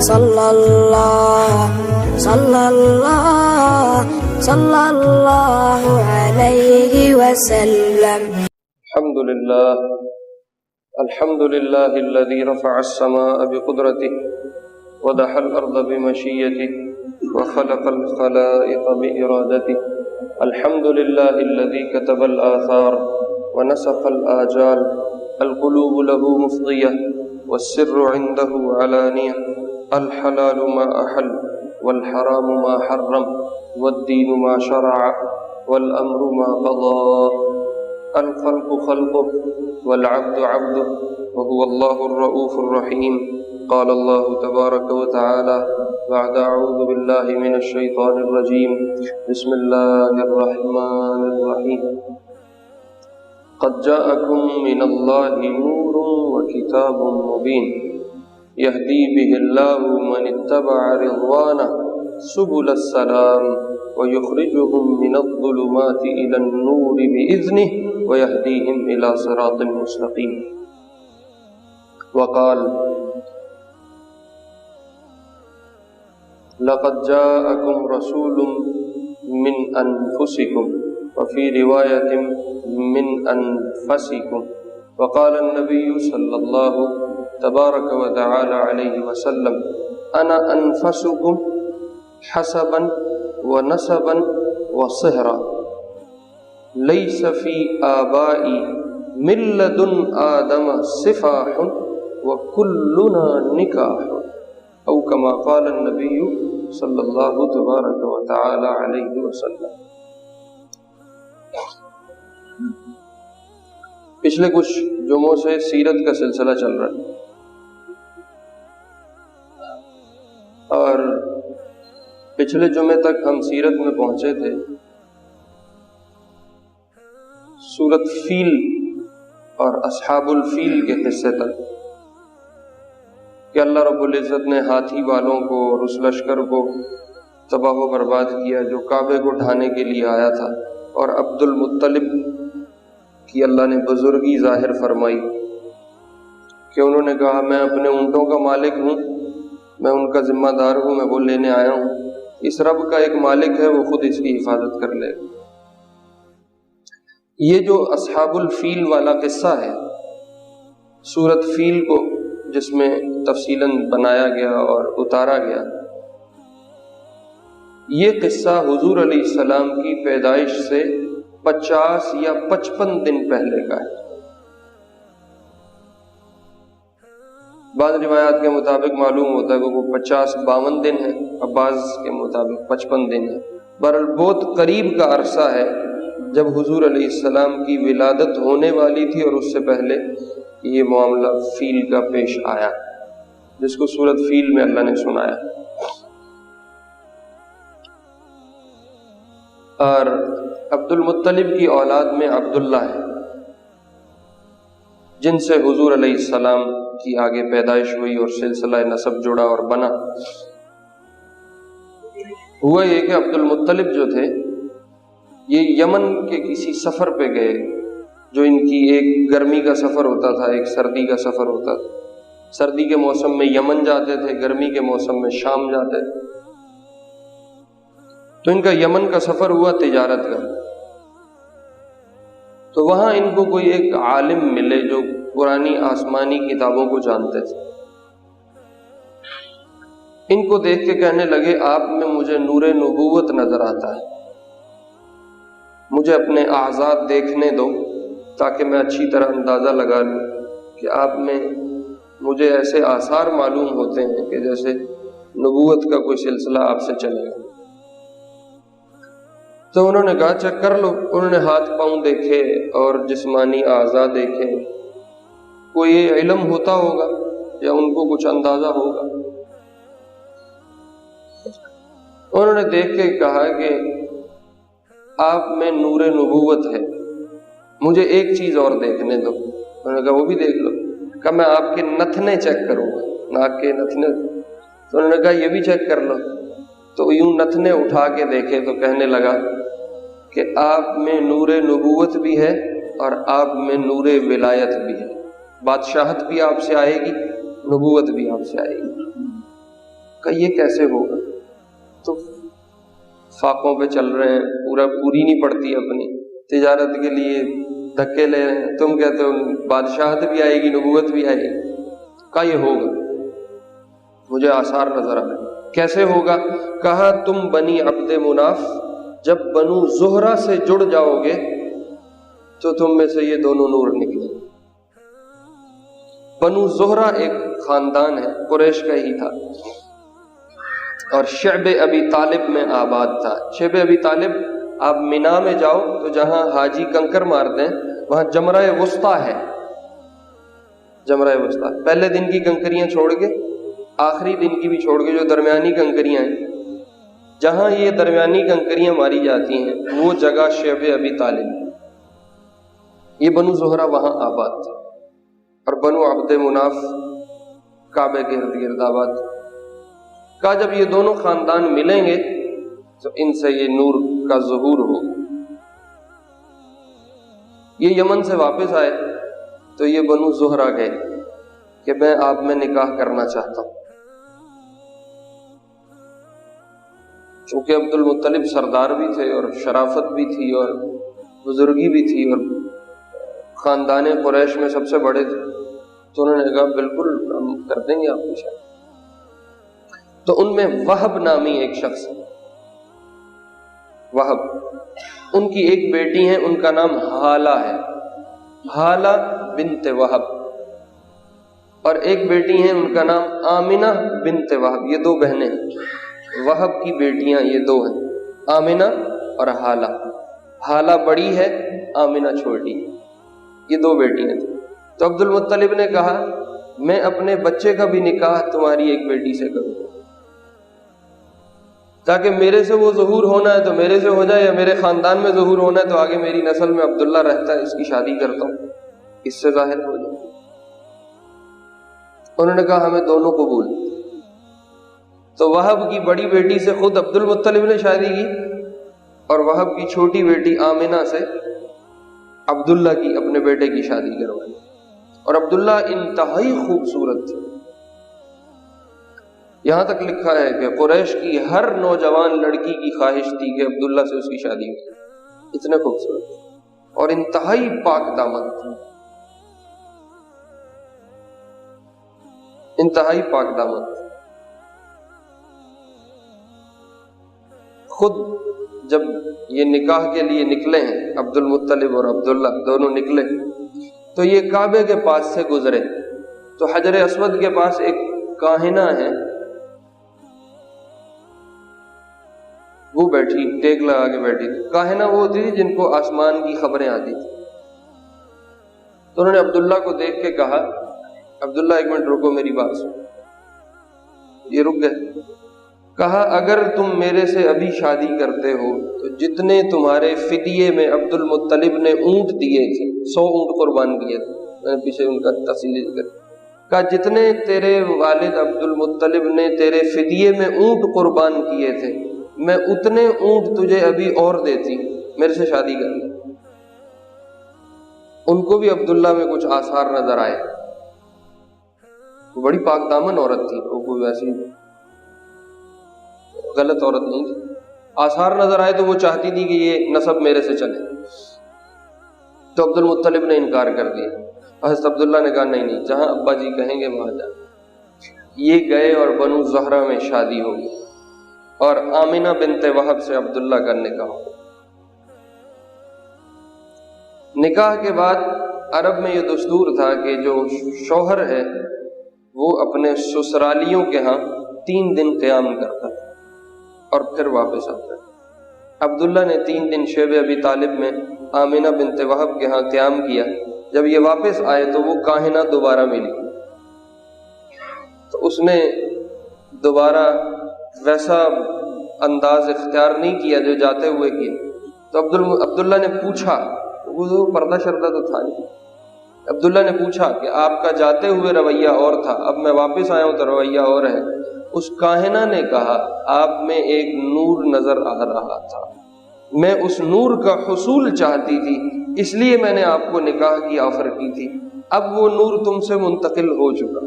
صلی اللہ علیہ وسلم. الحمد للہ الذي رفع السماء بقدرته ودحى الأرض بمشيته وخلق الخلائق بإرادته. الحمد لله الذي كتب الآثار ونسخ الآجال. القلوب له مفضية والسر عنده علانية. الحلال ما أحل والحرام ما حرم والدين ما شرع والأمر ما قضى. الخلق خلقه والعبد عبده وهو الله الرؤوف الرحيم. قال الله تبارك وتعالى بعد أعوذ بالله من الشيطان الرجيم بسم الله الرحمن الرحيم. قد جاءكم من الله نور وكتاب مبين يهدي به الله من اتبع رضوانه سبل السلام ويخرجهم من الظلمات إلى النور بإذنه ويهديهم إلى صراط مستقيم. وقال لقد جاءكم رسول من أنفسكم وفي رواية من أنفسكم. وقال النبي صلى الله تبارك وتعالى عليه وسلم أنا أنفسكم حسبا ونسبا وصهرا ليس في آبائي من لدن آدم سفاح وكلنا نكاح أو كما قال النبي صلی اللہ تبارک و تعالی علیہ وسلم. پچھلے کچھ جمعوں سے سیرت کا سلسلہ چل رہا ہے اور پچھلے جمعے تک ہم سیرت میں پہنچے تھے سورۃ فیل اور اصحاب الفیل کے قصے تک کہ اللہ رب العزت نے ہاتھی والوں کو اور اس لشکر کو تباہ و برباد کیا جو کعبے کو ڈھانے کے لیے آیا تھا، اور عبد المطلب کی اللہ نے بزرگی ظاہر فرمائی کہ انہوں نے کہا میں اپنے اونٹوں کا مالک ہوں، میں ان کا ذمہ دار ہوں، میں وہ لینے آیا ہوں، اس رب کا ایک مالک ہے وہ خود اس کی حفاظت کر لے گا. یہ جو اصحاب الفیل والا قصہ ہے سورۃ فیل کو جس میں تفصیلاً بنایا گیا اور اتارا گیا، یہ قصہ حضور علیہ السلام کی پیدائش سے 50 یا 55 دن پہلے کا ہے. بعض روایات کے مطابق معلوم ہوتا ہے کہ وہ 50-52 دن ہے اور بعض کے مطابق 55 دن ہے. بہرحال بہت قریب کا عرصہ ہے جب حضور علیہ السلام کی ولادت ہونے والی تھی اور اس سے پہلے یہ معاملہ فیل کا پیش آیا جس کو سورۃ فیل میں اللہ نے سنایا. اور عبد المطلب کی اولاد میں عبداللہ ہے جن سے حضور علیہ السلام کی آگے پیدائش ہوئی اور سلسلہ نسب جڑا اور بنا. ہوا یہ کہ عبد المطلب جو تھے یہ یمن کے کسی سفر پہ گئے، جو ان کی ایک گرمی کا سفر ہوتا تھا، ایک سردی کا سفر ہوتا تھا. سردی کے موسم میں یمن جاتے تھے، گرمی کے موسم میں شام جاتے تھے. تو ان کا یمن کا سفر ہوا تجارت کا. تو وہاں ان کو کوئی ایک عالم ملے جو پرانی آسمانی کتابوں کو جانتے تھے. ان کو دیکھ کے کہنے لگے آپ میں مجھے نور نبوت نظر آتا ہے، مجھے اپنے اعضاء دیکھنے دو تاکہ میں اچھی طرح اندازہ لگا لوں کہ آپ میں مجھے ایسے آثار معلوم ہوتے ہیں کہ جیسے نبوت کا کوئی سلسلہ آپ سے چلے گا. تو انہوں نے کہا چیک کر لو. انہوں نے ہاتھ پاؤں دیکھے اور جسمانی اعضاء دیکھے. کوئی علم ہوتا ہوگا یا ان کو کچھ اندازہ ہوگا. انہوں نے دیکھ کے کہا کہ آپ میں نور نبوت ہے، مجھے ایک چیز اور دیکھنے دو. انہوں نے کہا وہ بھی دیکھ لو. کہا میں آپ کے نتنے چیک کروں گا، ناک کے نتنے. تو انہوں نے کہا یہ بھی چیک کر لو. تو یوں نتنے اٹھا کے دیکھے تو کہنے لگا کہ آپ میں نور نبوت بھی ہے اور آپ میں نور ولایت بھی ہے. بادشاہت بھی آپ سے آئے گی، نبوت بھی آپ سے آئے گی. کہ یہ کیسے ہوگا؟ تو فاقوں پہ چل رہے ہیں، پوری نہیں پڑتی اپنی تجارت کے لیے دھکے لے رہے ہیں، تم کہتے ہو بادشاہت بھی آئے گی، نبوت بھی آئے گی، کہ یہ ہوگا، مجھے آثار نظر آ رہے۔ کیسے ہوگا؟ کہا تم بنی عبد مناف جب بنو زہرہ سے جڑ جاؤ گے تو تم میں سے یہ دونوں نور نکلیں۔ بنو زہرہ ایک خاندان ہے، قریش کا ہی تھا، اور شعب ابی طالب میں آباد تھا۔ شعب ابی طالب، آپ مینا میں جاؤ تو جہاں حاجی کنکر مارتے ہیں وہاں جمرہ وسطیٰ ہے، جمرہ وسطیٰ، پہلے دن کی کنکریاں چھوڑ کے آخری دن کی بھی چھوڑ کے جو درمیانی کنکریاں ہیں، جہاں یہ درمیانی کنکریاں ماری جاتی ہیں وہ جگہ شعب ابی طالب ہے۔ یہ بنو زہرہ وہاں آباد تھا، اور بنو عبد مناف کعبے کے ارد گرد آباد تھا۔ کہا جب یہ دونوں خاندان ملیں گے تو ان سے یہ نور کا ظہور ہو۔ یہ یمن سے واپس آئے تو یہ بنو زہرہ گئے کہ میں آپ میں نکاح کرنا چاہتا ہوں، چونکہ عبد المطلب سردار بھی تھے اور شرافت بھی تھی اور بزرگی بھی تھی اور خاندان قریش میں سب سے بڑے تھے، تو انہوں نے کہا بالکل ہم کر دیں گے آپ کی شادی۔ تو ان میں وہب نامی ایک شخص ہے، وہب، ان کی ایک بیٹی ہے، ان کا نام حالہ ہے، حالہ بنت وہب، اور ایک بیٹی ہیں ان کا نام آمنہ بنت وہب۔ یہ دو بہنیں ہیں، وہب کی بیٹیاں یہ دو ہیں، آمنہ اور حالہ۔ حالہ بڑی ہے، آمنہ چھوٹی، یہ دو بیٹیاں تھیں۔ تو عبد المطلب نے کہا میں اپنے بچے کا بھی نکاح تمہاری ایک بیٹی سے کروں گا، تاکہ میرے سے وہ ظہور ہونا ہے تو میرے سے ہو جائے، یا میرے خاندان میں ظہور ہونا ہے تو آگے میری نسل میں عبداللہ رہتا ہے، اس کی شادی کرتا ہوں، اس سے ظاہر ہو جائے۔ انہوں نے کہا ہمیں دونوں قبول۔ تو وہب کی بڑی بیٹی سے خود عبد المطلب نے شادی کی، اور وہب کی چھوٹی بیٹی آمنہ سے عبداللہ کی، اپنے بیٹے کی شادی کروائی۔ اور عبداللہ انتہائی خوبصورت تھے، یہاں تک لکھا ہے کہ قریش کی ہر نوجوان لڑکی کی خواہش تھی کہ عبداللہ سے اس کی شادی ہو، اتنے خوبصورت تھے اور انتہائی پاک دامن تھے، انتہائی پاک دامن تھے۔ خود جب یہ نکاح کے لیے نکلے ہیں، عبد المطلب اور عبداللہ دونوں نکلے، تو یہ کعبے کے پاس سے گزرے تو حجر اسود کے پاس ایک کاہنہ ہے، وہ بیٹھی، ٹیک لگا کے بیٹھی تھی۔ کاہنہ وہ ہوتی تھی جن کو آسمان کی خبریں آتی تھی۔ تو انہوں نے عبداللہ کو دیکھ کے کہا عبداللہ ایک منٹ رکو، میری بات سن۔ یہ رک گئے۔ کہا اگر تم میرے سے ابھی شادی کرتے ہو تو جتنے تمہارے فدیے میں عبد المطلب نے اونٹ دیے تھے، 100 اونٹ قربان کیے تھے، میں نے پیچھے ان کا تفصیلی ذکر کہا، جتنے تیرے والد عبد المطلب نے تیرے فدیے میں اونٹ قربان کیے تھے، میں اتنے اونٹ تجھے ابھی اور دیتی، میرے سے شادی کر لی۔ ان کو بھی عبداللہ میں کچھ آثار نظر آئے، وہ بڑی پاک دامن عورت تھی، وہ کوئی ویسی غلط عورت نہیں تھی، آثار نظر آئے تو وہ چاہتی تھی کہ یہ نسب میرے سے چلے۔ تو عبد المطلب نے انکار کر دیا۔ حضرت عبداللہ نے کہا نہیں نہیں، جہاں ابا جی کہیں گے وہاں جا۔ یہ گئے اور بنو زہرہ میں شادی ہو گئی، اور آمنہ بنت وہب سے عبداللہ کا نکاح ہو۔ نکاح کے بعد عرب میں یہ دستور تھا کہ جو شوہر ہے وہ اپنے سسرالیوں کے ہاں 3 دن قیام کرتا اور پھر واپس آتا ہے۔ عبداللہ نے 3 دن شعب ابی طالب میں آمنہ بنت وہب کے ہاں قیام کیا۔ جب یہ واپس آئے تو وہ کاہنہ دوبارہ ملی، تو اس نے دوبارہ ویسا انداز اختیار نہیں کیا جو جاتے ہوئے کیا۔ تو عبداللہ نے پوچھا، وہ پردہ شردہ تو تھا نہیں، عبداللہ نے پوچھا کہ آپ کا جاتے ہوئے رویہ اور تھا، اب میں واپس آیا ہوں تو رویہ اور ہے۔ اس کاہنہ نے کہا آپ میں ایک نور نظر آ رہا تھا، میں اس نور کا حصول چاہتی تھی، اس لیے میں نے آپ کو نکاح کی آفر کی تھی، اب وہ نور تم سے منتقل ہو چکا۔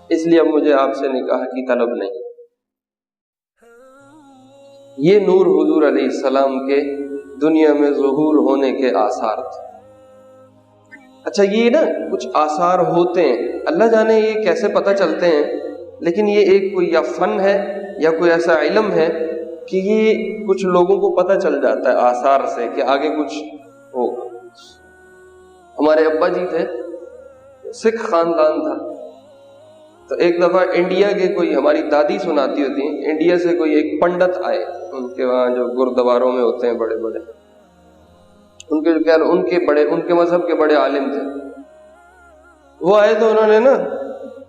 اس لیے اب مجھے آپ سے نکاح کی طلب نہیں۔ یہ نور حضور علیہ السلام کے دنیا میں ظہور ہونے کے آثار تھے۔ اچھا یہ نا کچھ آثار ہوتے ہیں، اللہ جانے یہ کیسے پتہ چلتے ہیں، لیکن یہ ایک کوئی یا فن ہے یا کوئی ایسا علم ہے کہ یہ کچھ لوگوں کو پتہ چل جاتا ہے آثار سے کہ آگے کچھ ہوگا۔ ہمارے ابا جی تھے، سکھ خاندان تھا، تو ایک دفعہ انڈیا کے کوئی، ہماری دادی سناتی ہوتی ہیں، انڈیا سے کوئی ایک پنڈت آئے، ان کے وہاں جو گردواروں میں ہوتے ہیں بڑے بڑے، ان کے مذہب کے بڑے عالم تھے۔ وہ آئے تو انہوں نے نا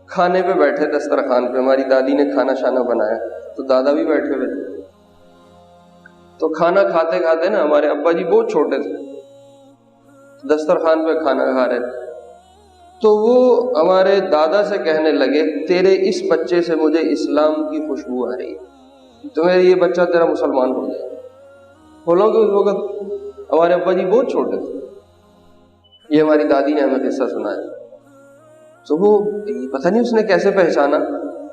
کھانے پہ بیٹھے دسترخوان پہ، ہماری دادی نے کھانا شانا بنایا تو دادا بھی بیٹھے ہوئے تھے، تو کھانا کھاتے کھاتے نا ہمارے ابا جی بہت چھوٹے تھے، دسترخوان پہ کھانا کھا رہے تھے، تو وہ ہمارے دادا سے کہنے لگے تیرے اس بچے سے مجھے اسلام کی خوشبو آ رہی ہے، تمہیں یہ بچہ تیرا مسلمان ہو جائے۔ بولو کہ اس وقت ہمارے ابا جی بہت چھوٹے تھے، یہ ہماری دادی نے ہمیں قصہ سنایا۔ تو وہ پتہ نہیں اس نے کیسے پہچانا،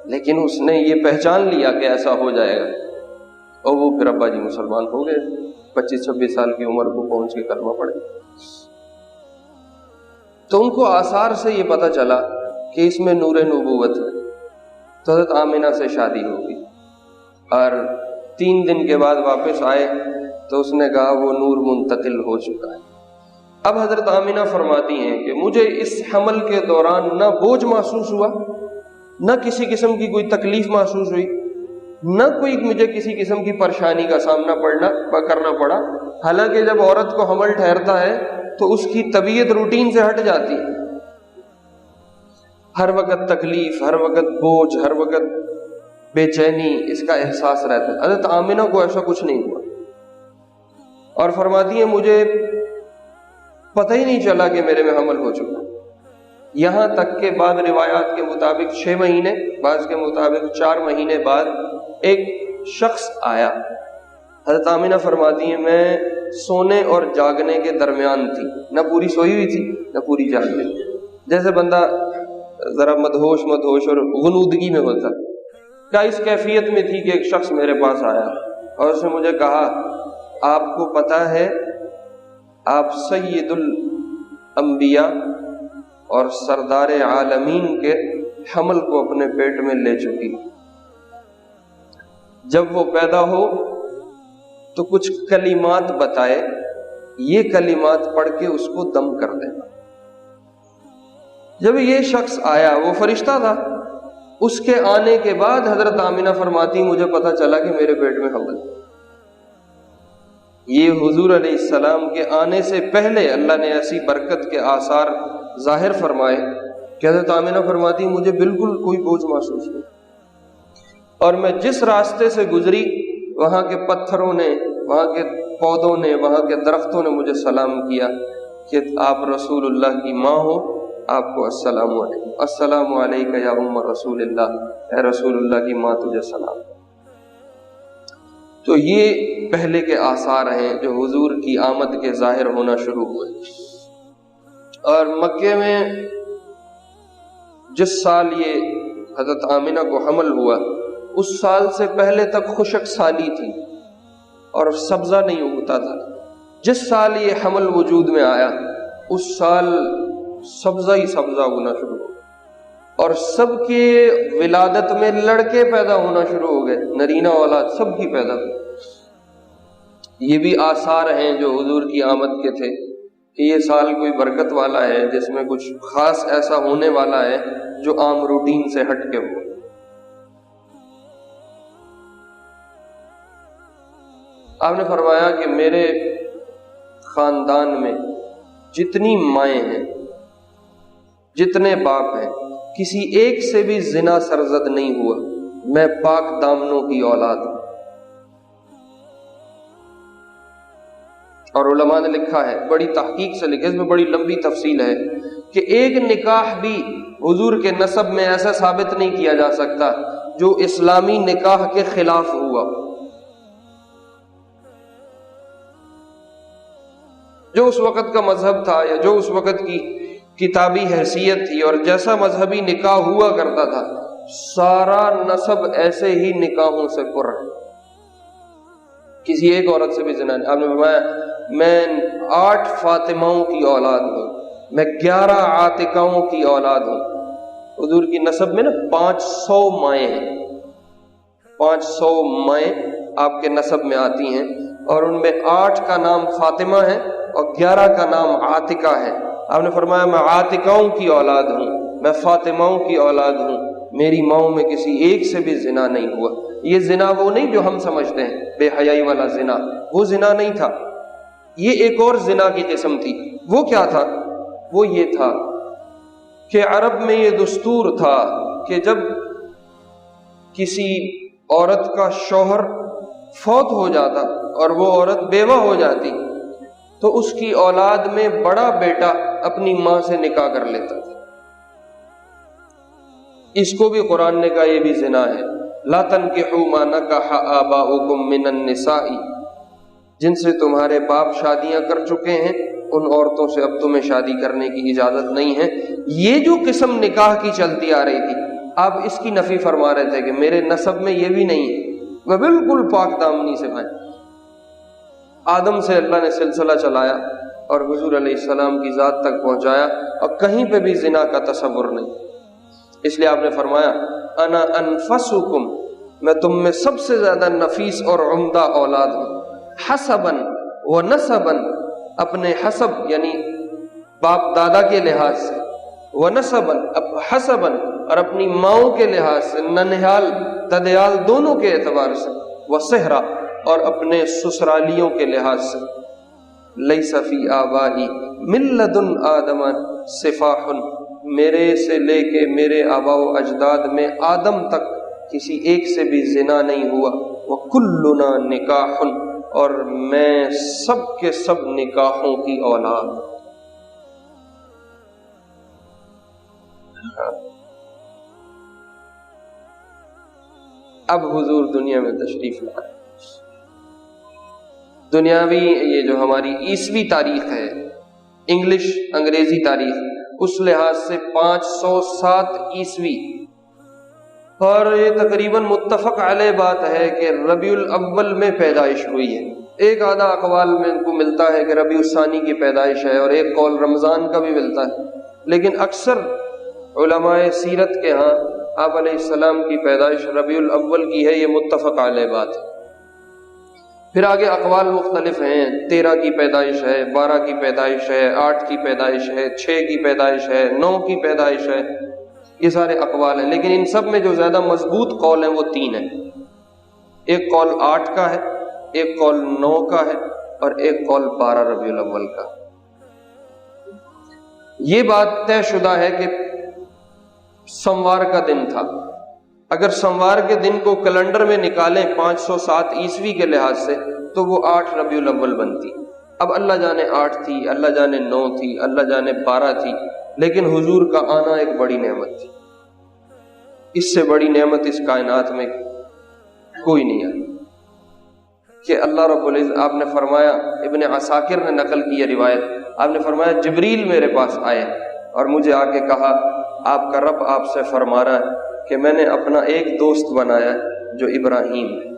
لیکن اس نے یہ پہچان لیا کہ ایسا ہو جائے گا، اور وہ پھر ابا جی مسلمان ہو گئے، 25-26 سال کی عمر کو پہنچ کے کلمہ پڑھ گئے۔ تو ان کو آثار سے یہ پتہ چلا کہ اس میں نور نبوت ہے، تو حضرت آمنہ سے شادی ہوگی، اور 3 دن کے بعد واپس آئے تو اس نے کہا وہ نور منتقل ہو چکا ہے۔ اب حضرت آمنہ فرماتی ہیں کہ مجھے اس حمل کے دوران نہ بوجھ محسوس ہوا، نہ کسی قسم کی کوئی تکلیف محسوس ہوئی، نہ کوئی مجھے کسی قسم کی پریشانی کا سامنا کرنا پڑا۔ حالانکہ جب عورت کو حمل ٹھہرتا ہے تو اس کی طبیعت روٹین سے ہٹ جاتی ہے، ہر وقت تکلیف، ہر وقت بوجھ، ہر وقت بے چینی، اس کا احساس رہتا ہے۔ حضرت آمنہ کو ایسا کچھ نہیں ہوا، اور فرماتی ہیں مجھے پتہ ہی نہیں چلا کہ میرے میں حمل ہو چکا، یہاں تک کہ بعض روایات کے مطابق 6 مہینے، بعض کے مطابق 4 مہینے بعد ایک شخص آیا۔ حضرت آمنہ فرماتی ہیں میں سونے اور جاگنے کے درمیان تھی، نہ پوری سوئی ہوئی تھی نہ پوری جاگ رہی تھی، جیسے بندہ ذرا مدہوش اور غنودگی میں ہوتا۔ کیا اس کیفیت میں تھی کہ ایک شخص میرے پاس آیا اور اس نے مجھے کہا آپ کو پتہ ہے آپ سید الانبیاء اور سردار عالمین کے حمل کو اپنے پیٹ میں لے چکی، جب وہ پیدا ہو تو کچھ کلمات بتائے، یہ کلمات پڑھ کے اس کو دم کر دینا۔ جب یہ شخص آیا، وہ فرشتہ تھا، اس کے آنے کے بعد حضرت آمنہ فرماتی مجھے پتہ چلا کہ میرے پیٹ میں حمل ہے۔ یہ حضور علیہ السلام کے آنے سے پہلے اللہ نے ایسی برکت کے آثار ظاہر فرمائے کہ حضرت آمنہ فرماتی مجھے بالکل کوئی بوجھ محسوس نہیں، اور میں جس راستے سے گزری وہاں کے پتھروں نے، وہاں کے پودوں نے، وہاں کے درختوں نے مجھے سلام کیا کہ آپ رسول اللہ کی ماں ہو، آپ کو السلام علیکم، السلام علیکم یا ام رسول اللہ، اے رسول اللہ کی ماں تجھے سلام۔ تو یہ پہلے کے آثار ہیں جو حضور کی آمد کے ظاہر ہونا شروع ہوئے۔ اور مکے میں جس سال یہ حضرت آمنہ کو حمل ہوا، اس سال سے پہلے تک خشک سالی تھی اور سبزہ نہیں اگتا تھا۔ جس سال یہ حمل وجود میں آیا اس سال سبزہ ہی سبزہ ہونا شروع ہو، اور سب کے ولادت میں لڑکے پیدا ہونا شروع ہو گئے، نرینہ اولاد سب کی پیدا ہوئی۔ یہ بھی آثار ہیں جو حضور کی آمد کے تھے کہ یہ سال کوئی برکت والا ہے، جس میں کچھ خاص ایسا ہونے والا ہے جو عام روٹین سے ہٹ کے ہو۔ آپ نے فرمایا کہ میرے خاندان میں جتنی مائیں ہیں، جتنے باپ ہیں، کسی ایک سے بھی زنا سرزد نہیں ہوا، میں پاک دامنوں کی اولاد ہوں۔ اور علماء نے لکھا ہے، بڑی تحقیق سے لکھا، اس میں بڑی لمبی تفصیل ہے کہ ایک نکاح بھی حضور کے نسب میں ایسا ثابت نہیں کیا جا سکتا جو اسلامی نکاح کے خلاف ہوا، جو اس وقت کا مذہب تھا یا جو اس وقت کی کتابی حیثیت تھی، اور جیسا مذہبی نکاح ہوا کرتا تھا سارا نسب ایسے ہی نکاحوں سے پر ہے، کسی ایک عورت سے بھی زنا نہیں۔ آپ نے فرمایا میں 8 فاطماؤں کی اولاد ہوں، میں 11 عاتقاؤں کی اولاد ہوں۔ حضور کی نسب میں نا 500 مائیں ہیں، 500 مائیں آپ کے نسب میں آتی ہیں، اور ان میں 8 کا نام فاطمہ ہے اور 11 کا نام عاتقہ ہے۔ آپ نے فرمایا میں عاتقاؤں کی اولاد ہوں، میں فاطماؤں کی اولاد ہوں، میری ماؤں میں کسی ایک سے بھی زنا نہیں ہوا۔ یہ زنا وہ نہیں جو ہم سمجھتے ہیں بے حیائی والا زنا، وہ زنا نہیں تھا، یہ ایک اور زنا کی قسم تھی۔ وہ کیا تھا؟ وہ یہ تھا کہ عرب میں یہ دستور تھا کہ جب کسی عورت کا شوہر فوت ہو جاتا اور وہ عورت بیوہ ہو جاتی تو اس کی اولاد میں بڑا بیٹا اپنی ماں سے نکاح کر لیتا تھا۔ اس کو بھی قرآن نے کہا یہ بھی زنا ہے۔ لا تنکحوا ما نکح آباؤکم من النساء، جن سے تمہارے باپ شادیاں کر چکے ہیں ان عورتوں سے اب تمہیں شادی کرنے کی اجازت نہیں ہے۔ یہ جو قسم نکاح کی چلتی آ رہی تھی، آپ اس کی نفی فرما رہے تھے کہ میرے نسب میں یہ بھی نہیں ہے، میں بالکل پاک دامنی سے میں آدم سے اللہ نے سلسلہ چلایا اور حضور علیہ السلام کی ذات تک پہنچایا، اور کہیں پہ بھی زنا کا تصور نہیں۔ اس لیے آپ نے فرمایا انا انفسکم، میں تم میں سب سے زیادہ نفیس اور عمدہ اولاد ہوں، حسباً و نسباً، اپنے حسب یعنی باپ دادا کے لحاظ سے، و نسباً حسباً، اور اپنی ماؤں کے لحاظ سے، ننہال ددیال دونوں کے اعتبار سے، و صہرا، اور اپنے سسرالیوں کے لحاظ سے۔ لیس فی آبائی من لدن آدم سفاح، میرے سے لے کے میرے آباء و اجداد میں آدم تک کسی ایک سے بھی زنا نہیں ہوا۔ وکلنا نکاح، اور میں سب کے سب نکاحوں کی اولاد۔ اب حضور دنیا میں تشریف لائے، دنیاوی یہ جو ہماری عیسوی تاریخ ہے، انگلش انگریزی تاریخ، اس لحاظ سے 507 عیسوی، اور یہ تقریباً متفق علیہ بات ہے کہ ربیع الاول میں پیدائش ہوئی ہے۔ ایک آدھا اقوال میں کو ملتا ہے کہ ربیع الثانی کی پیدائش ہے، اور ایک قول رمضان کا بھی ملتا ہے، لیکن اکثر علماء سیرت کے ہاں آپ علیہ السلام کی پیدائش ربیع الاول کی ہے، یہ متفق علیہ بات ہے۔ پھر آگے اقوال مختلف ہیں، 13 کی پیدائش ہے، 12 کی پیدائش ہے، 8 کی پیدائش ہے، 6 کی پیدائش ہے، 9 کی پیدائش ہے، یہ سارے اقوال ہیں، لیکن ان سب میں جو زیادہ مضبوط قول ہیں وہ 3 ہیں۔ ایک قول 8 کا ہے، ایک قول 9 کا ہے، اور ایک قول 12 ربیع الاول کا۔ یہ بات طے شدہ ہے کہ سوموار کا دن تھا۔ اگر سوموار کے دن کو کیلنڈر میں نکالیں 507 عیسوی کے لحاظ سے تو وہ 8 ربیع الاول بنتی۔ اب اللہ جانے 8 تھی، اللہ جانے 9 تھی، اللہ جانے 12 تھی، لیکن حضور کا آنا ایک بڑی نعمت تھی۔ اس سے بڑی نعمت اس کائنات میں کوئی نہیں ہے کہ اللہ رب العزت، آپ نے فرمایا، ابن عساکر نے نقل کی یہ روایت، آپ نے فرمایا جبریل میرے پاس آئے اور مجھے آ کے کہا آپ کا رب آپ سے فرما رہا ہے کہ میں نے اپنا ایک دوست بنایا جو ابراہیم ہے،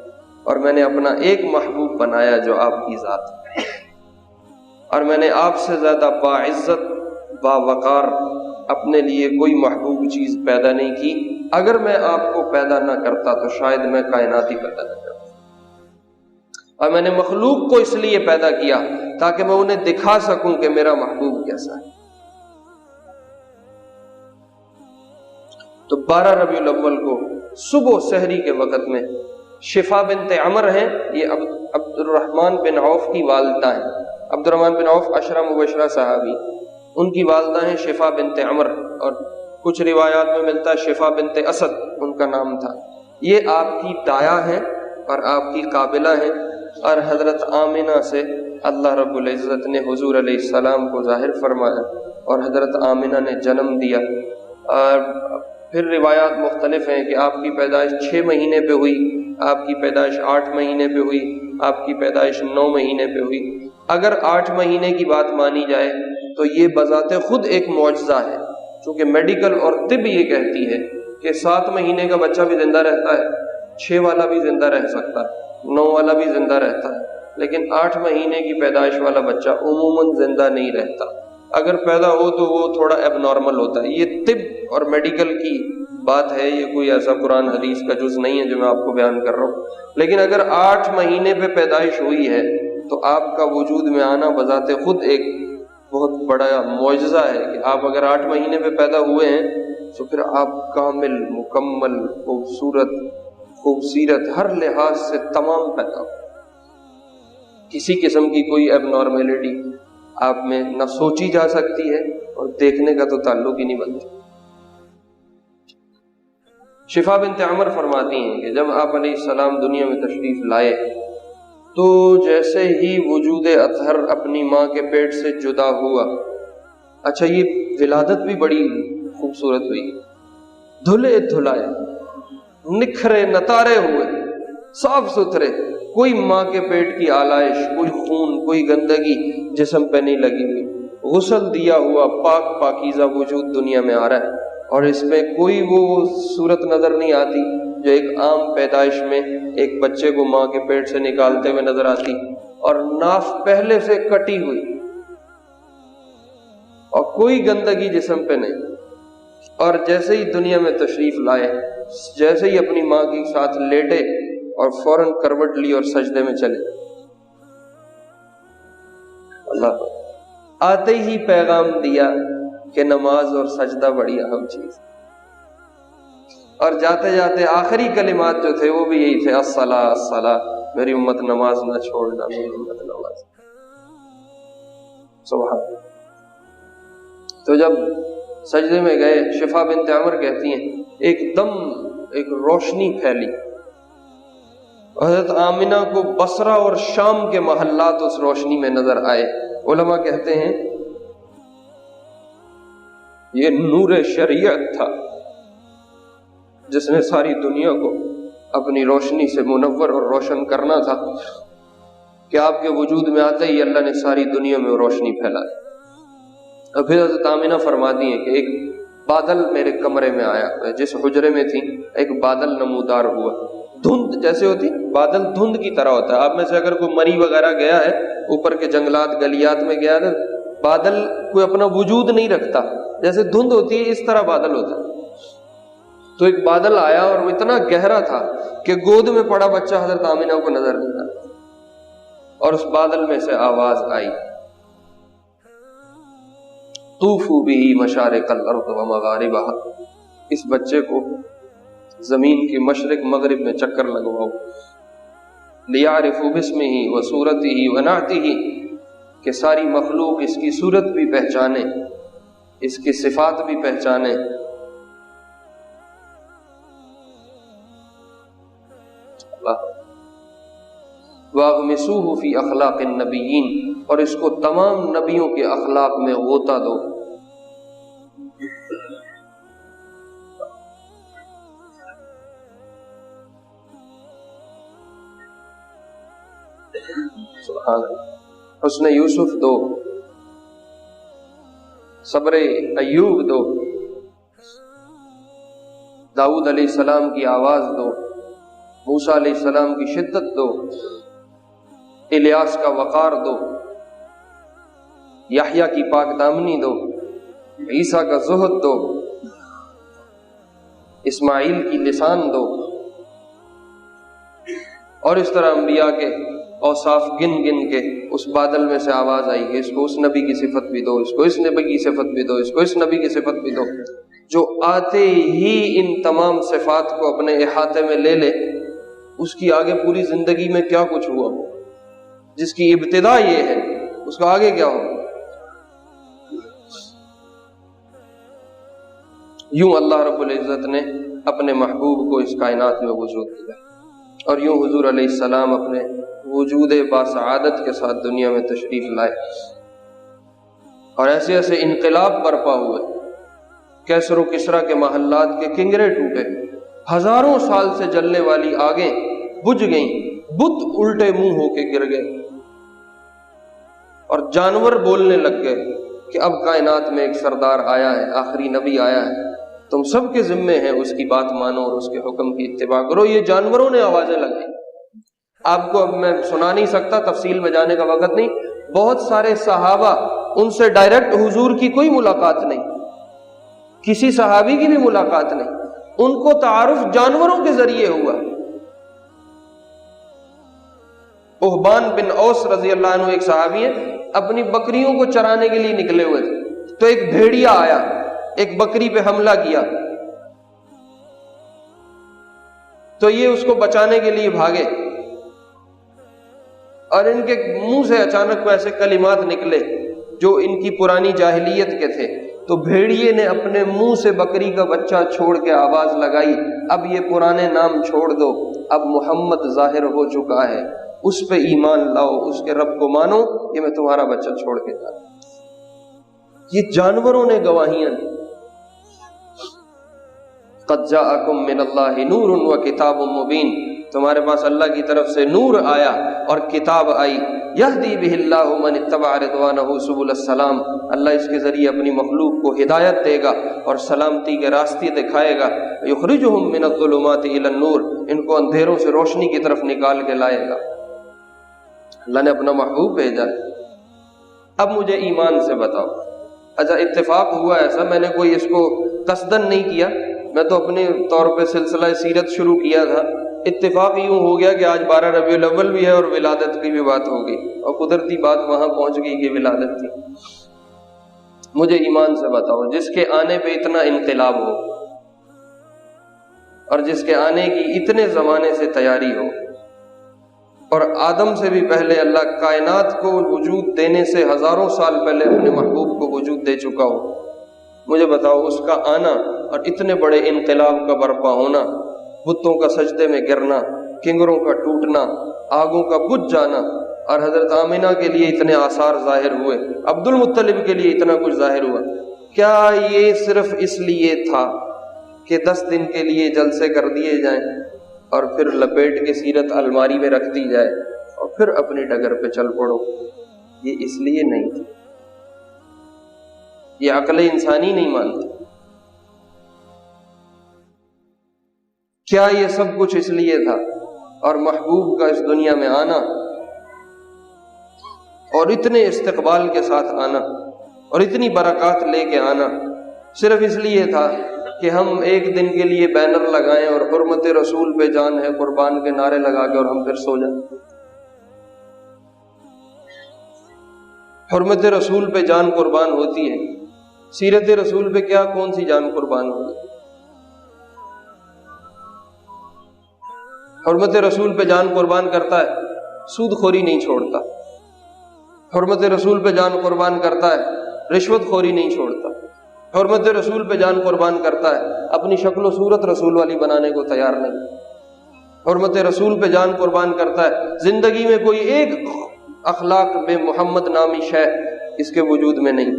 اور میں نے اپنا ایک محبوب بنایا جو آپ کی ذات ہے، اور میں نے آپ سے زیادہ باعزت باوقار اپنے لیے کوئی محبوب چیز پیدا نہیں کی۔ اگر میں آپ کو پیدا نہ کرتا تو شاید میں کائنات ہی پیدا نہ کرتا، اور میں نے مخلوق کو اس لیے پیدا کیا تاکہ میں انہیں دکھا سکوں کہ میرا محبوب کیسا ہے۔ تو 12 ربیع الاول کو صبح سحری کے وقت میں شفا بنت عمر ہیں، یہ عبد الرحمن بن عوف کی والدہ ہیں۔ عبد الرحمن بن عوف عشرہ مبشرہ صحابی، ان کی والدہ ہیں شفا بنت عمر، اور کچھ روایات میں ملتا ہے شفا بنت اسد ان کا نام تھا۔ یہ آپ کی دایا ہیں اور آپ کی قابلہ ہیں، اور حضرت آمنہ سے اللہ رب العزت نے حضور علیہ السلام کو ظاہر فرمایا اور حضرت آمنہ نے جنم دیا۔ اور پھر روایات مختلف ہیں کہ آپ کی پیدائش 6 مہینے پہ ہوئی، آپ کی پیدائش 8 مہینے پہ ہوئی، آپ کی پیدائش 9 مہینے پہ ہوئی۔ اگر 8 مہینے کی بات مانی جائے تو یہ بذات خود ایک معجزہ ہے، چونکہ میڈیکل اور طب یہ کہتی ہے کہ 7 مہینے کا بچہ بھی زندہ رہتا ہے، 6 والا بھی زندہ رہ سکتا ہے، 9 والا بھی زندہ رہتا ہے، لیکن 8 مہینے کی پیدائش والا بچہ عموماً زندہ نہیں رہتا، اگر پیدا ہو تو وہ تھوڑا ایب نارمل ہوتا ہے۔ یہ طب اور میڈیکل کی بات ہے، یہ کوئی ایسا قرآن حدیث کا جز نہیں ہے جو میں آپ کو بیان کر رہا ہوں۔ لیکن اگر 8 مہینے پہ پیدائش ہوئی ہے تو آپ کا وجود میں آنا بذات خود ایک بہت بڑا معجزہ ہے کہ آپ اگر 8 مہینے پہ پیدا ہوئے ہیں تو پھر آپ کامل، مکمل، خوبصورت ہر لحاظ سے تمام پیدا ہو، کسی قسم کی کوئی ایب نارمیلٹی آپ میں نہ سوچی جا سکتی ہے اور دیکھنے کا تو تعلق ہی نہیں بنتا۔ شفا بنت عمر فرماتی ہیں کہ جب آپ علیہ السلام دنیا میں تشریف لائے تو جیسے ہی وجود اطہر اپنی ماں کے پیٹ سے جدا ہوا، اچھا یہ ولادت بھی بڑی خوبصورت ہوئی، دھلے دھلائے، نکھرے نتارے ہوئے، صاف ستھرے، کوئی ماں کے پیٹ کی آلائش، کوئی خون، کوئی گندگی جسم پہ نہیں لگی ہوئی، غسل دیا ہوا پاک پاکیزہ وجود دنیا میں آ رہا ہے، اور اس میں کوئی وہ صورت نظر نہیں آتی جو ایک عام پیدائش میں ایک بچے کو ماں کے پیٹ سے نکالتے ہوئے نظر آتی، اور ناف پہلے سے کٹی ہوئی اور کوئی گندگی جسم پہ نہیں، اور جیسے ہی دنیا میں تشریف لائے، جیسے ہی اپنی ماں کے ساتھ لیٹے اور فوراً کروٹ لی اور سجدے میں چلے، اللہ آتے ہی پیغام دیا کہ نماز اور سجدہ بڑی اہم چیز، اور جاتے جاتے آخری کلمات جو تھے وہ بھی یہی تھے، الصلاۃ الصلاۃ، میری امت نماز نہ چھوڑنا، میری امت نماز۔ سبحان اللہ۔ تو جب سجدے میں گئے، شفا بنت عمر کہتی ہیں ایک دم ایک روشنی پھیلی، حضرت آمنہ کو بصرہ اور شام کے محلات اس روشنی میں نظر آئے۔ علماء کہتے ہیں یہ نور شریعت تھا جس نے ساری دنیا کو اپنی روشنی سے منور اور روشن کرنا تھا، کہ آپ کے وجود میں آتے ہی اللہ نے ساری دنیا میں روشنی پھیلائی۔ اور پھر حضرت آمنہ فرماتی ہیں کہ ایک بادل میرے کمرے میں آیا، جس حجرے میں تھی ایک بادل نمودار ہوا، دھند جیسے ہوتی، بادل دھند کی طرح ہوتا ہے۔ آپ میں سے اگر کوئی مری وغیرہ گیا ہے، اوپر کے جنگلات گلیات میں گیا ہے، بادل کوئی اپنا وجود نہیں رکھتا، جیسے دھند ہوتی ہے اس طرح بادل ہوتا ہے۔ تو ایک بادل آیا اور وہ اتنا گہرا تھا کہ گود میں پڑا بچہ حضرت آمنہ کو نظر نہیں آتا، اور اس بادل میں سے آواز آئی، طوفوا بہ مشارق الارض ومغاربها، اس بچے کو زمین کے مشرق مغرب میں چکر لگواؤ، لیعرفوا باسمہ وصورتہ ونعتہ، کہ ساری مخلوق اس کی صورت بھی پہچانے، اس کی صفات بھی پہچانے۔ وَاغْمِسُوهُ فِي أَخْلَاقِ النَّبِيِّينَ، اور اس کو تمام نبیوں کے اخلاق میں غوطہ دو۔ سبحان اللہ۔ حسن یوسف دو، صبر ایوب دو، داؤد علیہ السلام کی آواز دو، موسیٰ علیہ السلام کی شدت دو، الیاس کا وقار دو، یحییٰ کی پاک دامنی دو، عیسیٰ کا زہد دو، اسماعیل کی لسان دو، اور اس طرح انبیاء کے اوصاف گن گن کے اس بادل میں سے آواز آئی کہ اس کو اس نبی کی صفت بھی دو، اس کو اس نبی کی صفت بھی دو، اس کو اس نبی کی صفت بھی دو۔ جو آتے ہی ان تمام صفات کو اپنے احاطے میں لے لے، اس کی آگے پوری زندگی میں کیا کچھ ہوا ہو، جس کی ابتدا یہ ہے اس کا آگے کیا ہو۔ یوں اللہ رب العزت نے اپنے محبوب کو اس کائنات میں وجود دیا، اور یوں حضور علیہ السلام اپنے وجود باسعادت کے ساتھ دنیا میں تشریف لائے، اور ایسے ایسے انقلاب برپا ہوئے، کیسر و کسریٰ کے محلات کے کنگرے ٹوٹے، ہزاروں سال سے جلنے والی آگیں بجھ گئیں، بت الٹے منہ ہو کے گر گئے، اور جانور بولنے لگ گئے، کہ اب کائنات میں ایک سردار آیا ہے، آخری نبی آیا ہے، تم سب کے ذمے ہیں اس کی بات مانو اور اس کے حکم کی اتباع کرو۔ یہ جانوروں نے آوازیں لگائی، آپ کو اب میں سنا نہیں سکتا، تفصیل میں جانے کا وقت نہیں۔ بہت سارے صحابہ، ان سے ڈائریکٹ حضور کی کوئی ملاقات نہیں، کسی صحابی کی بھی ملاقات نہیں، ان کو تعارف جانوروں کے ذریعے ہوا۔ احبان بن اوس رضی اللہ عنہ ایک صحابی ہے، اپنی بکریوں کو چرانے کے لیے نکلے ہوئے تھے، تو ایک بھیڑیا آیا، ایک بکری پہ حملہ کیا، تو یہ اس کو بچانے کے لیے بھاگے، اور ان کے منہ سے اچانک ایسے کلمات نکلے جو ان کی پرانی جاہلیت کے تھے، تو بھیڑیے نے اپنے منہ سے بکری کا بچہ چھوڑ کے آواز لگائی، اب یہ پرانے نام چھوڑ دو، اب محمد ظاہر ہو چکا ہے، اس پہ ایمان لاؤ، اس کے رب کو مانو، یہ میں تمہارا بچہ چھوڑ کے جا رہا ہوں۔ یہ جانوروں نے گواہیاں دی۔ قد جاءکم من اللہ نور وکتاب مبین، تمہارے پاس اللہ کی طرف سے نور آیا اور کتاب آئی، یہدی بہ اللہ من اتبع رضوانہ سبل السلام، اللہ اس کے ذریعے اپنی مخلوق کو ہدایت دے گا اور سلامتی کے راستے دکھائے گا، یخرجہم من الظلمات الی النور، ان کو اندھیروں سے روشنی کی طرف نکال کے لائے گا۔ اللہ نے اپنا محبوب بھیجا۔ اب مجھے ایمان سے بتاؤ۔ اچھا اتفاق ہوا ایسا، میں نے کوئی اس کو قصدن نہیں کیا، میں تو اپنے طور پہ سلسلہ سیرت شروع کیا تھا، اتفاق یوں ہو گیا کہ آج 12 ربیع الاول بھی ہے اور ولادت کی بھی بات ہو گئی، اور قدرتی بات وہاں پہنچ گئی کہ ولادت تھی۔ مجھے ایمان سے بتاؤ، جس کے آنے پہ اتنا انقلاب ہو اور جس کے آنے کی اتنے زمانے سے تیاری ہو، اور آدم سے بھی پہلے اللہ کائنات کو وجود دینے سے ہزاروں سال پہلے اپنے محبوب کو وجود دے چکا ہو، مجھے بتاؤ اس کا آنا اور اتنے بڑے انقلاب کا برپا ہونا، بتوں کا سجدے میں گرنا، کنگروں کا ٹوٹنا، آگوں کا بجھ جانا، اور حضرت آمنہ کے لیے اتنے آثار ظاہر ہوئے، عبد المطلب کے لیے اتنا کچھ ظاہر ہوا، کیا یہ صرف اس لیے تھا کہ 10 دن کے لیے جلسے کر دیے جائیں اور پھر لپیٹ کے سیرت الماری میں رکھ دی جائے اور پھر اپنی ڈگر پہ چل پڑو؟ یہ اس لیے نہیں تھی، یہ عقل انسانی نہیں مانتی۔ کیا یہ سب کچھ اس لیے تھا؟ اور محبوب کا اس دنیا میں آنا اور اتنے استقبال کے ساتھ آنا اور اتنی برکات لے کے آنا صرف اس لیے تھا کہ ہم ایک دن کے لیے بینر لگائیں اور حرمت رسول پہ جان ہے قربان کے نعرے لگا کے اور ہم پھر سو جائیں؟ حرمت رسول پہ جان قربان ہوتی ہے، سیرت رسول پہ کیا کون سی جان قربان ہوگی؟ حرمت رسول پہ جان قربان کرتا ہے، سود خوری نہیں چھوڑتا، حرمت رسول پہ جان قربان کرتا ہے، رشوت خوری نہیں چھوڑتا، حرمت رسول پہ جان قربان کرتا ہے، اپنی شکل و صورت رسول والی بنانے کو تیار نہیں، حرمت رسول پہ جان قربان کرتا ہے، زندگی میں کوئی ایک اخلاق میں محمد نامی شے اس کے وجود میں نہیں،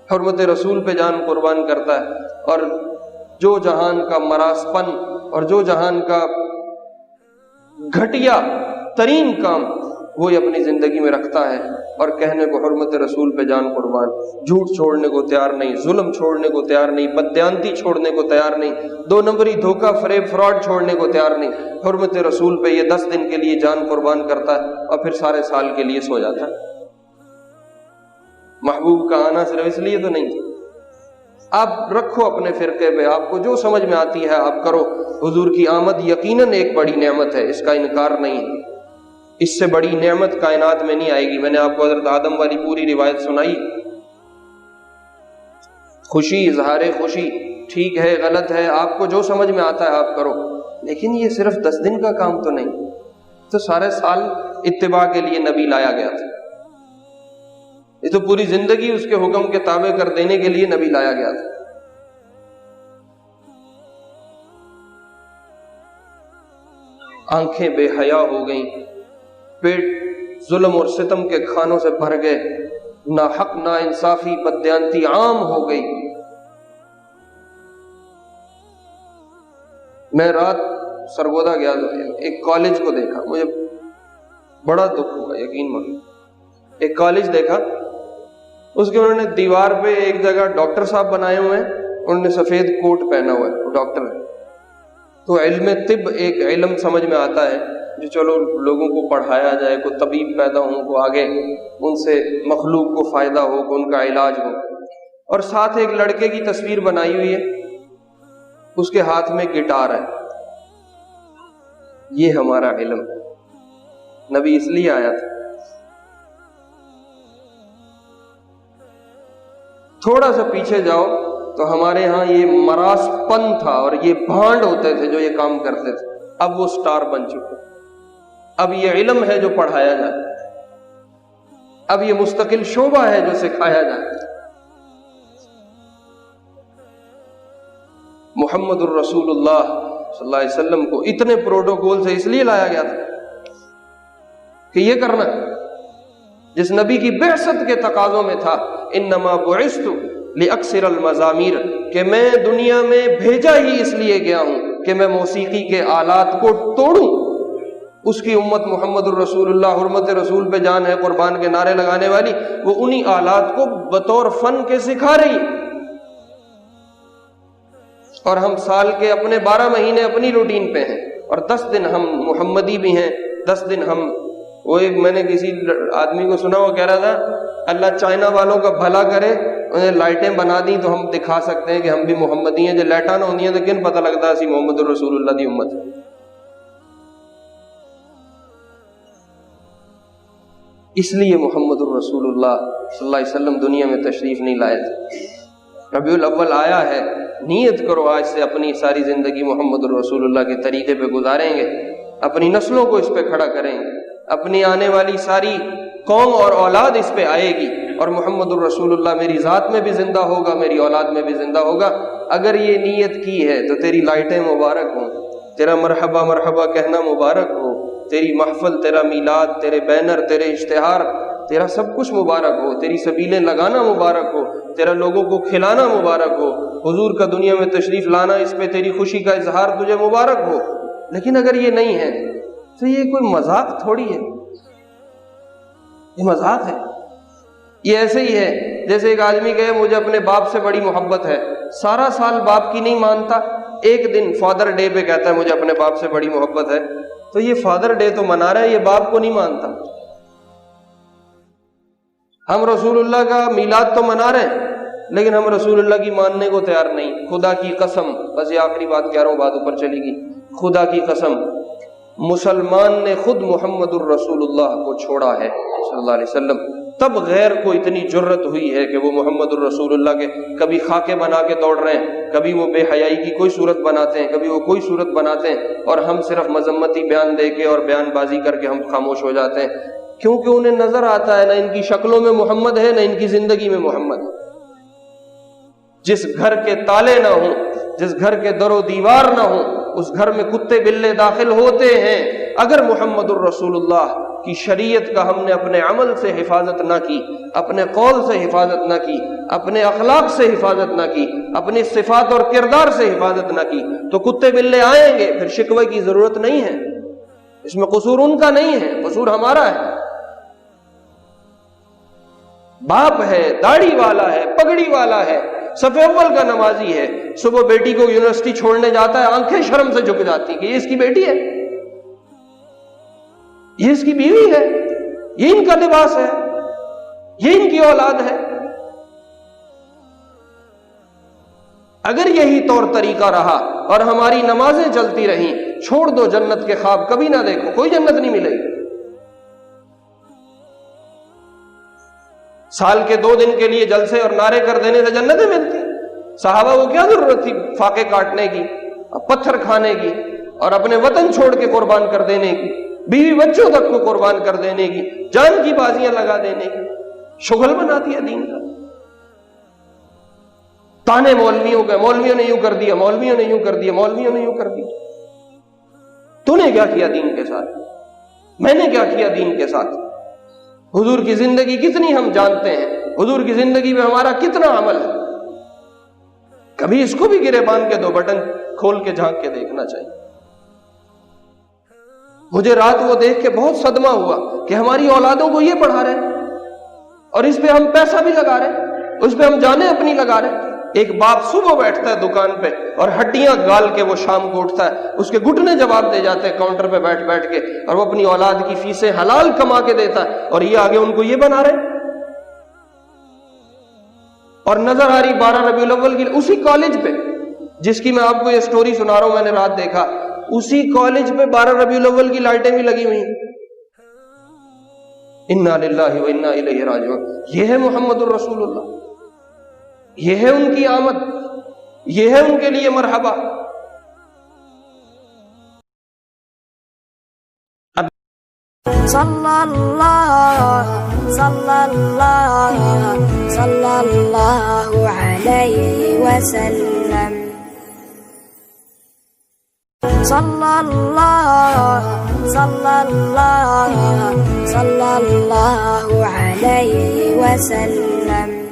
حرمت رسول پہ جان قربان کرتا ہے، اور جو جہان کا مراس پن اور جو جہان کا گھٹیا ترین کام وہ اپنی زندگی میں رکھتا ہے، اور کہنے کو حرمت رسول پہ جان قربان، جھوٹ چھوڑنے کو تیار نہیں، ظلم چھوڑنے کو تیار نہیں، بددیانتی چھوڑنے کو تیار نہیں، 2 نمبری دھوکہ فریب فراڈ چھوڑنے کو تیار نہیں، حرمت رسول پہ یہ 10 دن کے لیے جان قربان کرتا ہے اور پھر سارے سال کے لیے سو جاتا ہے۔ محبوب کا آنا صرف اس لیے تو نہیں، آپ رکھو اپنے فرقے پہ، آپ کو جو سمجھ میں آتی ہے آپ کرو، حضور کی آمد یقیناً ایک بڑی نعمت ہے، اس کا انکار نہیں ہے، اس سے بڑی نعمت کائنات میں نہیں آئے گی۔ میں نے آپ کو حضرت آدم والی پوری روایت سنائی، خوشی، اظہار خوشی ٹھیک ہے غلط ہے، آپ کو جو سمجھ میں آتا ہے آپ کرو، لیکن یہ صرف 10 دن کا کام تو نہیں، تو سارے سال اتباع کے لیے نبی لایا گیا تھا، یہ تو پوری زندگی اس کے حکم کے تابع کر دینے کے لیے نبی لایا گیا تھا۔ آنکھیں بے حیا ہو گئیں، پیٹ ظلم اور ستم کے کھانوں سے بھر گئے، ناحق نا انصافی بددیانتی عام ہو گئی۔ میں رات سرگودا گیا، ایک کالج کو دیکھا، مجھے بڑا دکھ ہوا، یقین مانو، ایک کالج دیکھا اس کے انہوں نے دیوار پہ ایک جگہ ڈاکٹر صاحب بنائے ہوئے ہیں, انہوں نے سفید کوٹ پہنا ہوا ہے, وہ ڈاکٹر ہے. تو علم طب ایک علم سمجھ میں آتا ہے جو چلو لوگوں کو پڑھایا جائے, کوئی طبیب پیدا ہوں, کو آگے ان سے مخلوق کو فائدہ ہو, کو ان کا علاج ہو. اور ساتھ ایک لڑکے کی تصویر بنائی ہوئی ہے, اس کے ہاتھ میں گٹار ہے. یہ ہمارا علم ہے. نبی اس لیے آیا تھا. تھوڑا سا پیچھے جاؤ تو ہمارے ہاں یہ مراس پن تھا اور یہ بھانڈ ہوتے تھے جو یہ کام کرتے تھے. اب وہ سٹار بن چکے. اب یہ علم ہے جو پڑھایا جائے, اب یہ مستقل شعبہ ہے جو سکھایا جائے. محمد الرسول اللہ صلی اللہ علیہ وسلم کو اتنے پروٹوکول سے اس لیے لایا گیا تھا کہ یہ کرنا جس نبی کی بعثت کے تقاضوں میں تھا, انما بعثت لاکثر المزامیر, کہ میں دنیا میں بھیجا ہی اس لیے گیا ہوں کہ میں موسیقی کے آلات کو توڑوں. اس کی امت محمد الرسول اللہ, حرمت رسول پہ جان ہے قربان کے نعرے لگانے والی, وہ انہی آلات کو بطور فن کے سکھا رہی. اور ہم سال کے اپنے 12 مہینے اپنی روٹین پہ ہیں, اور 10 دن ہم محمدی بھی ہیں, 10 دن ہم. وہ ایک میں نے کسی آدمی کو سنا, وہ کہہ رہا تھا اللہ چائنا والوں کا بھلا کرے, انہیں لائٹیں بنا دیں تو ہم دکھا سکتے ہیں کہ ہم بھی محمدی ہیں. جو لائٹاں نہ ہوندیاں تو کن پتہ لگتا ہے اسی محمد الرسول اللہ دی امت. اس لیے محمد الرسول اللہ صلی اللہ علیہ وسلم دنیا میں تشریف نہیں لائے تھے. ربیع الاول آیا ہے, نیت کرو آج سے اپنی ساری زندگی محمد الرسول اللہ کے طریقے پہ گزاریں گے, اپنی نسلوں کو اس پہ کھڑا کریں گے, اپنی آنے والی ساری قوم اور اولاد اس پہ آئے گی, اور محمد الرسول اللہ میری ذات میں بھی زندہ ہوگا, میری اولاد میں بھی زندہ ہوگا. اگر یہ نیت کی ہے تو تیری لائٹیں مبارک ہوں, تیرا مرحبا مرحبا کہنا مبارک ہو, تیری محفل, تیرا میلاد, تیرے بینر, تیرے اشتہار, تیرا سب کچھ مبارک ہو, تیری سبیلیں لگانا مبارک ہو, تیرا لوگوں کو کھلانا مبارک ہو, حضور کا دنیا میں تشریف لانا, اس پہ تیری خوشی کا اظہار تجھے مبارک ہو. لیکن اگر یہ نہیں ہے تو یہ کوئی مذاق تھوڑی ہے, یہ مذاق ہے. یہ ایسے ہی ہے جیسے ایک آدمی کہے مجھے اپنے باپ سے بڑی محبت ہے, سارا سال باپ کی نہیں مانتا, ایک دن فادر ڈے پہ کہتا ہے مجھے اپنے باپ سے بڑی محبت ہے. تو یہ فادر ڈے تو منا رہا ہے, یہ باپ کو نہیں مانتا. ہم رسول اللہ کا میلاد تو منا رہے ہیں لیکن ہم رسول اللہ کی ماننے کو تیار نہیں. خدا کی قسم, بس یہ آخری بات کہہ رہا ہوں, بات اوپر چلے گی. خدا کی قسم, مسلمان نے خود محمد الرسول اللہ کو چھوڑا ہے صلی اللہ علیہ وسلم, تب غیر کو اتنی جرت ہوئی ہے کہ وہ محمد الرسول اللہ کے کبھی خاکے بنا کے دوڑ رہے ہیں, کبھی وہ بے حیائی کی کوئی صورت بناتے ہیں, کبھی وہ کوئی صورت بناتے ہیں, اور ہم صرف مذمتی بیان دے کے اور بیان بازی کر کے ہم خاموش ہو جاتے ہیں, کیونکہ انہیں نظر آتا ہے نہ ان کی شکلوں میں محمد ہے, نہ ان کی زندگی میں محمد ہے. جس گھر کے تالے نہ ہوں, جس گھر کے در و دیوار نہ ہوں, اس گھر میں کتے بلے داخل ہوتے ہیں. اگر محمد الرسول اللہ کی شریعت کا ہم نے اپنے عمل سے حفاظت نہ کی, اپنے قول سے حفاظت نہ کی, اپنے اخلاق سے حفاظت نہ کی, اپنی صفات اور کردار سے حفاظت نہ کی, تو کتے بلے آئیں گے. پھر شکوے کی ضرورت نہیں ہے, اس میں قصور ان کا نہیں ہے, قصور ہمارا ہے. باپ ہے, داڑھی والا ہے, پگڑی والا ہے, صف اول کا نمازی ہے, صبح بیٹی کو یونیورسٹی چھوڑنے جاتا ہے, آنکھیں شرم سے جھک جاتی کہ یہ اس کی بیٹی ہے, یہ اس کی بیوی ہے, یہ ان کا لباس ہے, یہ ان کی اولاد ہے. اگر یہی طور طریقہ رہا اور ہماری نمازیں چلتی رہیں, چھوڑ دو جنت کے خواب, کبھی نہ دیکھو, کوئی جنت نہیں ملے گی. سال کے 2 دن کے لیے جلسے اور نعرے کر دینے سے جنتیں ملتی. صحابہ کو کیا ضرورت تھی فاقے کاٹنے کی, پتھر کھانے کی, اور اپنے وطن چھوڑ کے قربان کر دینے کی, بیوی بچوں تک کو قربان کر دینے کی, جان کی بازیاں لگا دینے کی. شغل بنا دیا دین کا. تانے مولویوں کے, مولویوں نے یوں کر دیا, مولویوں نے یوں کر دیا, مولویوں نے یوں کر دیا. تو نے کیا کیا دین کے ساتھ, میں نے کیا کیا دین کے ساتھ. حضور کی زندگی کتنی ہم جانتے ہیں, حضور کی زندگی میں ہمارا کتنا عمل ہے. کبھی اس کو بھی گرے باندھ کے 2 بٹن کھول کے جھانک کے دیکھنا چاہیے. مجھے رات وہ دیکھ کے بہت صدمہ ہوا کہ ہماری اولادوں کو یہ پڑھا رہے ہیں, اور اس پہ ہم پیسہ بھی لگا رہے ہیں، اس پہ ہم جانیں اپنی لگا رہے ہیں۔ ایک باپ صبح بیٹھتا ہے دکان پہ اور ہڈیاں گال کے وہ شام کو اٹھتا ہے، اس کے گھٹنے جواب دے جاتے ہیں کاؤنٹر پہ بیٹھ بیٹھ کے، اور وہ اپنی اولاد کی فیسیں حلال کما کے دیتا ہے، اور یہ آگے ان کو یہ بنا رہے ہیں۔ اور نظر آ رہی 12 ربیع الاول کی اسی کالج پہ، جس کی میں آپ کو یہ سٹوری سنا رہا ہوں، میں نے رات دیکھا، اسی کالج پہ 12 ربیع الاول کی لائٹیں بھی لگی ہوئی ہیں۔ انا للہ و انا الیہ راجعون۔ یہ ہے محمد الرسول اللہ، یہ ہے ان کی آمد، یہ ہے ان کے لیے مرحبا۔ صلی اللہ علیہ وسلم، صلی اللہ علیہ وسلم۔